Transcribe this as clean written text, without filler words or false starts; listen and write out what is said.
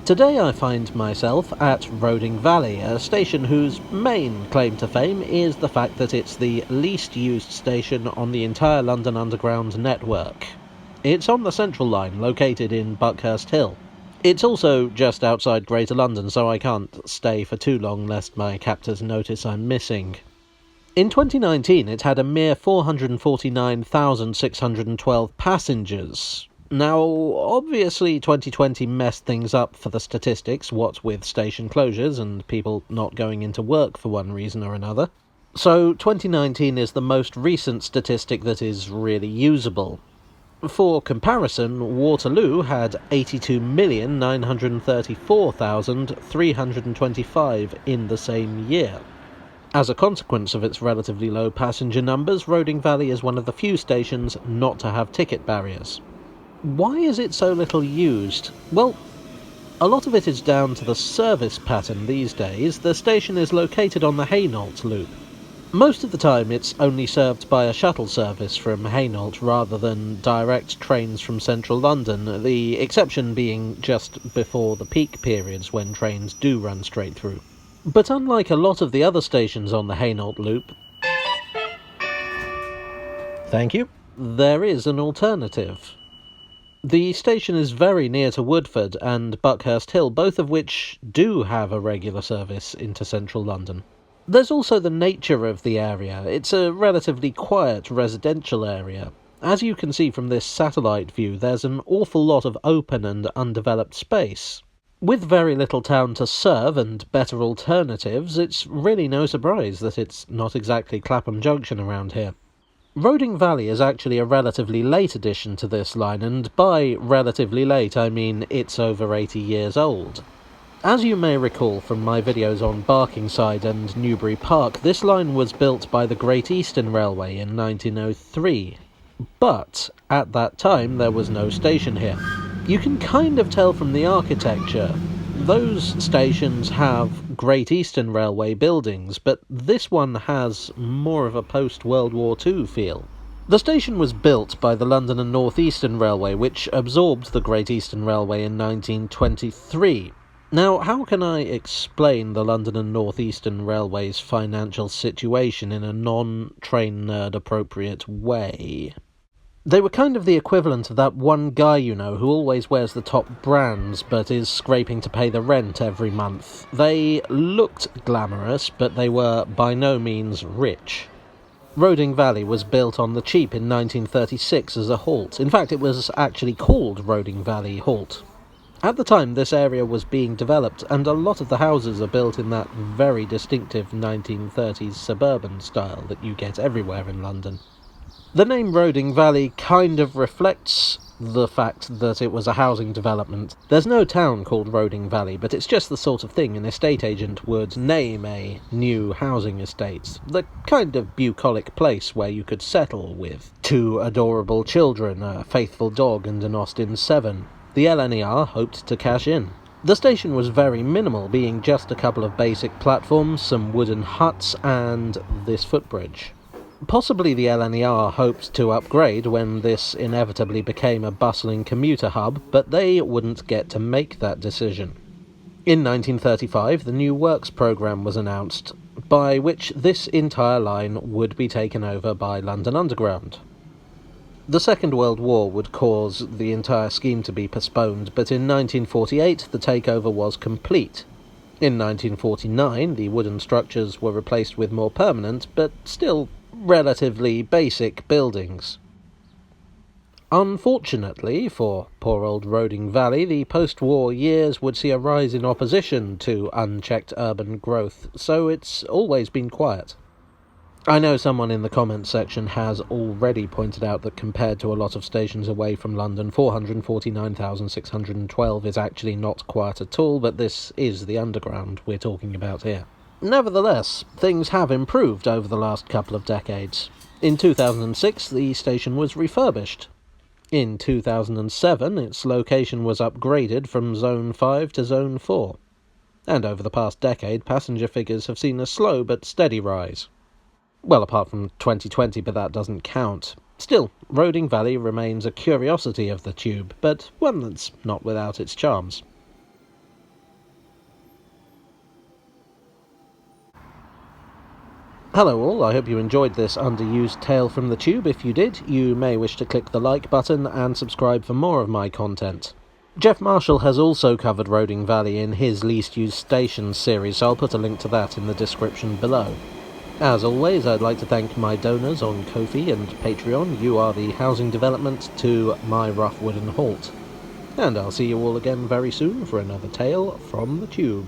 Today I find myself at Roding Valley, a station whose main claim to fame is the fact that it's the least used station on the entire London Underground network. It's on the Central Line, located in Buckhurst Hill. It's also just outside Greater London, so I can't stay for too long lest my captors notice I'm missing. In 2019 it had a mere 449,612 passengers. Now, obviously 2020 messed things up for the statistics, what with station closures and people not going into work for one reason or another. So 2019 is the most recent statistic that is really usable. For comparison, Waterloo had 82,934,325 in the same year. As a consequence of its relatively low passenger numbers, Roding Valley is one of the few stations not to have ticket barriers. Why is it so little used? Well, a lot of it is down to the service pattern these days. The station is located on the Hainault loop. Most of the time it's only served by a shuttle service from Hainault rather than direct trains from central London, the exception being just before the peak periods when trains do run straight through. But unlike a lot of the other stations on the Hainault loop, thank you, there is an alternative. The station is very near to Woodford and Buckhurst Hill, both of which do have a regular service into central London. There's also the nature of the area. It's a relatively quiet residential area. As you can see from this satellite view, there's an awful lot of open and undeveloped space. With very little town to serve and better alternatives, it's really no surprise that it's not exactly Clapham Junction around here. Roding Valley is actually a relatively late addition to this line, and by relatively late I mean it's over 80 years old. As you may recall from my videos on Barkingside and Newbury Park, this line was built by the Great Eastern Railway in 1903. But at that time there was no station here. You can kind of tell from the architecture. Those stations have Great Eastern Railway buildings, but this one has more of a post-World War II feel. The station was built by the London and North Eastern Railway, which absorbed the Great Eastern Railway in 1923. Now, how can I explain the London and North Eastern Railway's financial situation in a non-train nerd appropriate way? They were kind of the equivalent of that one guy you know who always wears the top brands but is scraping to pay the rent every month. They looked glamorous, but they were by no means rich. Roding Valley was built on the cheap in 1936 as a halt. In fact, it was actually called Roding Valley Halt. At the time, this area was being developed, and a lot of the houses are built in that very distinctive 1930s suburban style that you get everywhere in London. The name Roding Valley kind of reflects the fact that it was a housing development. There's no town called Roding Valley, but it's just the sort of thing an estate agent would name a new housing estate. The kind of bucolic place where you could settle with 2 adorable children, a faithful dog and an Austin 7. The LNER hoped to cash in. The station was very minimal, being just a couple of basic platforms, some wooden huts, and this footbridge. Possibly the LNER hoped to upgrade when this inevitably became a bustling commuter hub, but they wouldn't get to make that decision. In 1935, the New Works programme was announced, by which this entire line would be taken over by London Underground. The Second World War would cause the entire scheme to be postponed, but in 1948 the takeover was complete. In 1949 the wooden structures were replaced with more permanent, but still relatively basic buildings. Unfortunately for poor old Roding Valley, the post-war years would see a rise in opposition to unchecked urban growth, so it's always been quiet. I know someone in the comments section has already pointed out that compared to a lot of stations away from London, 449,612 is actually not quiet at all, but this is the Underground we're talking about here. Nevertheless, things have improved over the last couple of decades. In 2006, the station was refurbished. In 2007, its location was upgraded from Zone 5 to Zone 4. And over the past decade, passenger figures have seen a slow but steady rise. Well, apart from 2020, but that doesn't count. Still, Roding Valley remains a curiosity of the tube, but one that's not without its charms. Hello all, I hope you enjoyed this underused tale from the tube. If you did, you may wish to click the like button and subscribe for more of my content. Jeff Marshall has also covered Roding Valley in his Least Used Stations series, so I'll put a link to that in the description below. As always, I'd like to thank my donors on Ko-fi and Patreon. You are the housing development to my rough wooden halt. And I'll see you all again very soon for another tale from the tube.